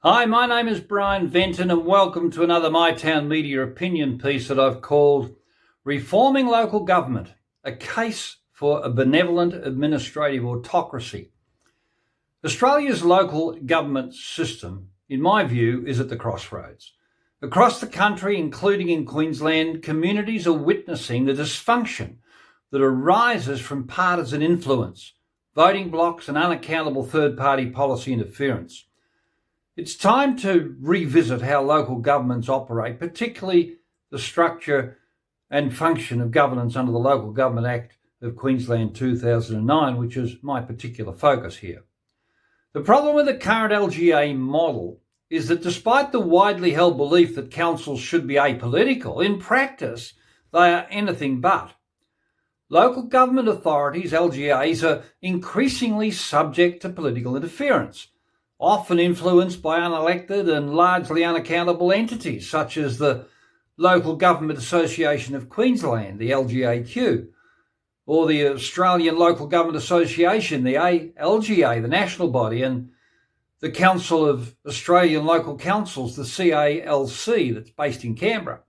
Hi, my name is Brian Venton and welcome to another My Town Media opinion piece that I've called Reforming Local Government, a Case for a Benevolent Administrative Autocracy. Australia's local government system, in my view, is at the crossroads. Across the country, including in Queensland, communities are witnessing the dysfunction that arises from partisan influence, voting blocs and unaccountable third-party policy interference. It's time to revisit how local governments operate, particularly the structure and function of governance under the Local Government Act of Queensland 2009, which is my particular focus here. The problem with the current LGA model is that despite the widely held belief that councils should be apolitical, in practice they are anything but. Local government authorities, LGAs, are increasingly subject to political interference, often influenced by unelected and largely unaccountable entities such as the Local Government Association of Queensland, the LGAQ, or the Australian Local Government Association, the LGA, the national body, and the Council of Australian Local Councils, the CALC, that's based in Canberra.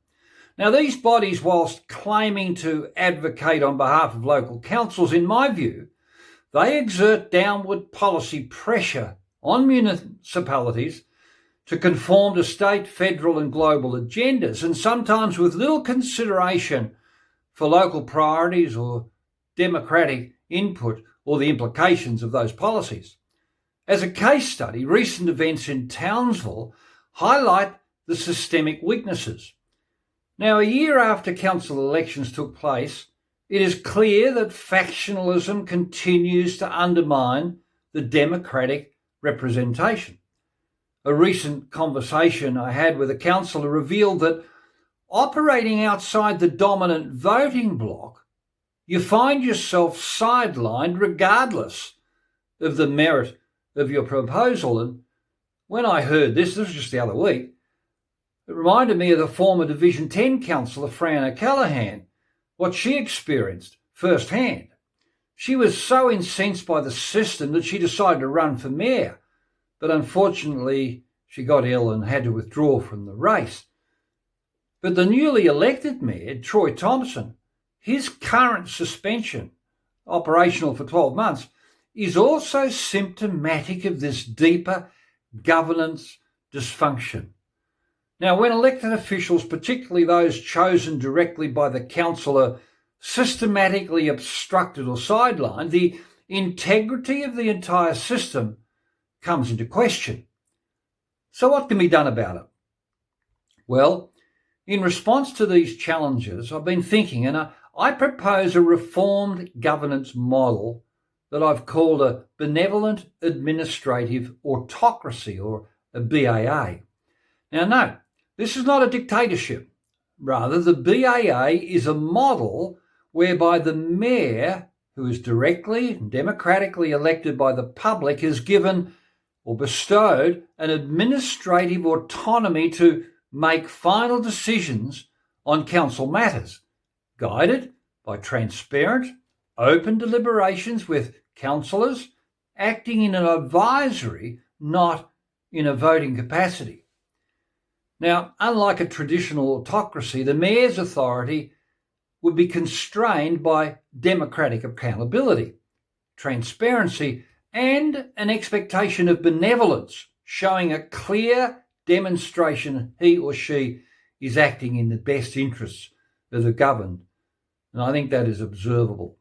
Now, these bodies, whilst claiming to advocate on behalf of local councils, in my view, they exert downward policy pressure on municipalities to conform to state, federal and global agendas, and sometimes with little consideration for local priorities or democratic input or the implications of those policies. As a case study, recent events in Townsville highlight the systemic weaknesses. Now, a year after council elections took place, it is clear that factionalism continues to undermine the democratic representation. A recent conversation I had with a councillor revealed that operating outside the dominant voting bloc, you find yourself sidelined regardless of the merit of your proposal. And when I heard this was just the other week, it reminded me of the former Division 10 councillor Fran O'Callaghan, what she experienced firsthand. She was so incensed by the system that she decided to run for mayor, but unfortunately she got ill and had to withdraw from the race. But the newly elected mayor, Troy Thompson, his current suspension, operational for 12 months, is also symptomatic of this deeper governance dysfunction. Now, when elected officials, particularly those chosen directly by the council, are systematically obstructed or sidelined, the integrity of the entire system comes into question. So what can be done about it? Well, in response to these challenges, I've been thinking, and I propose a reformed governance model that I've called a Benevolent Administrative Autocracy, or a BAA. Now, no, this is not a dictatorship. Rather, the BAA is a model whereby the mayor, who is directly and democratically elected by the public, is given or bestowed an administrative autonomy to make final decisions on council matters, guided by transparent, open deliberations with councillors acting in an advisory, not in a voting capacity. Now, unlike a traditional autocracy, the mayor's authority would be constrained by democratic accountability, transparency, and an expectation of benevolence, showing a clear demonstration he or she is acting in the best interests of the governed. And I think that is observable.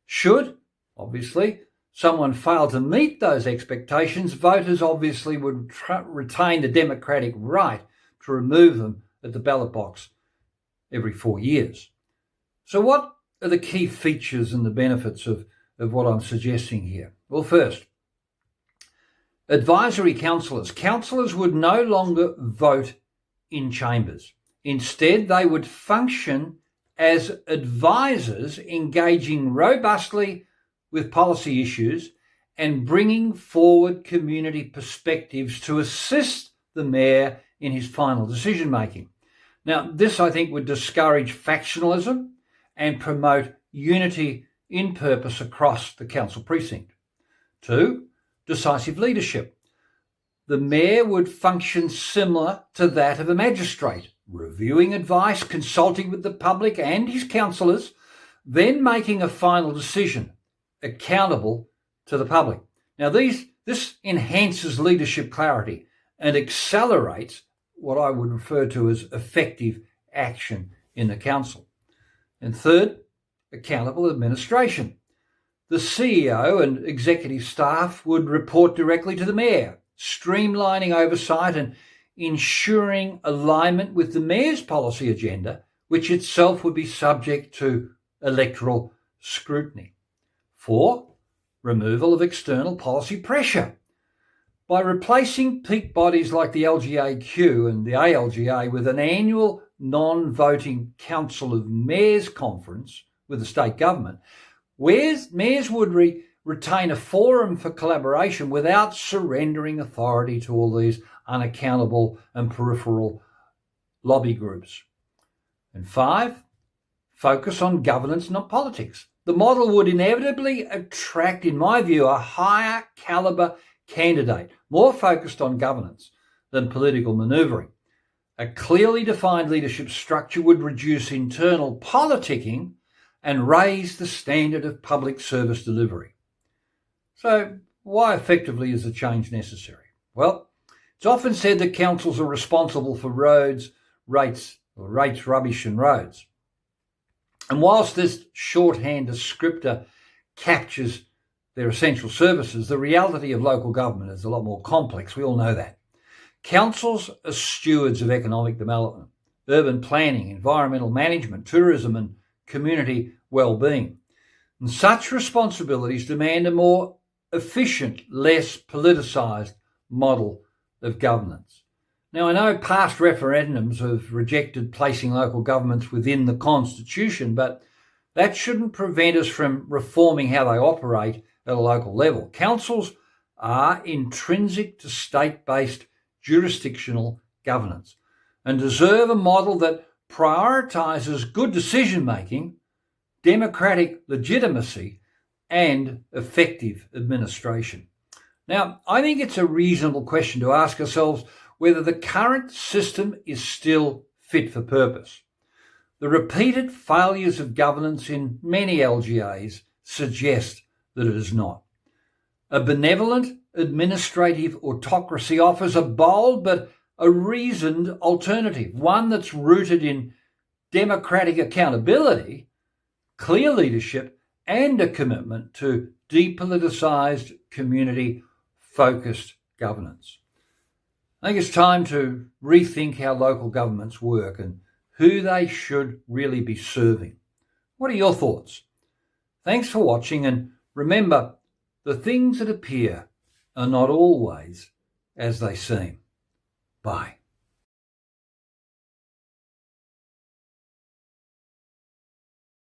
Should, obviously, someone fail to meet those expectations, voters obviously would retain the democratic right to remove them at the ballot box every 4 years. So what are the key features and the benefits of what I'm suggesting here? Well, first, advisory councillors. Councillors would no longer vote in chambers. Instead, they would function as advisors, engaging robustly with policy issues and bringing forward community perspectives to assist the mayor in his final decision-making. Now, this, I think, would discourage factionalism and promote unity in purpose across the council precinct. 2, decisive leadership. the mayor would function similar to that of a magistrate, reviewing advice, consulting with the public and his councillors, then making a final decision, accountable to the public. Now, this enhances leadership clarity and accelerates what I would refer to as effective action in the council. And third, accountable administration. The CEO and executive staff would report directly to the mayor, streamlining oversight and ensuring alignment with the mayor's policy agenda, which itself would be subject to electoral scrutiny. 4, removal of external policy pressure. By replacing peak bodies like the LGAQ and the ALGA with an annual non-voting Council of Mayors conference with the state government, mayors would retain a forum for collaboration without surrendering authority to all these unaccountable and peripheral lobby groups. And 5, focus on governance, not politics. The model would inevitably attract, in my view, a higher calibre candidate, more focused on governance than political manoeuvring. A clearly defined leadership structure would reduce internal politicking and raise the standard of public service delivery. So why effectively is the change necessary? Well, it's often said that councils are responsible for rates, rubbish and roads. And whilst this shorthand descriptor captures their essential services, the reality of local government is a lot more complex. We all know that. Councils are stewards of economic development, urban planning, environmental management, tourism and community well-being. And such responsibilities demand a more efficient, less politicised model of governance. Now, I know past referendums have rejected placing local governments within the Constitution, but that shouldn't prevent us from reforming how they operate at a local level. Councils are intrinsic to state-based jurisdictional governance and deserve a model that prioritises good decision-making, democratic legitimacy, and effective administration. Now, I think it's a reasonable question to ask ourselves whether the current system is still fit for purpose. The repeated failures of governance in many LGAs suggest that it is not. A benevolent administrative autocracy offers a bold but a reasoned alternative, one that's rooted in democratic accountability, clear leadership, and a commitment to depoliticised, community-focused governance. I think it's time to rethink how local governments work and who they should really be serving. What are your thoughts? Thanks for watching, and remember, the things that appear are not always as they seem. Bye.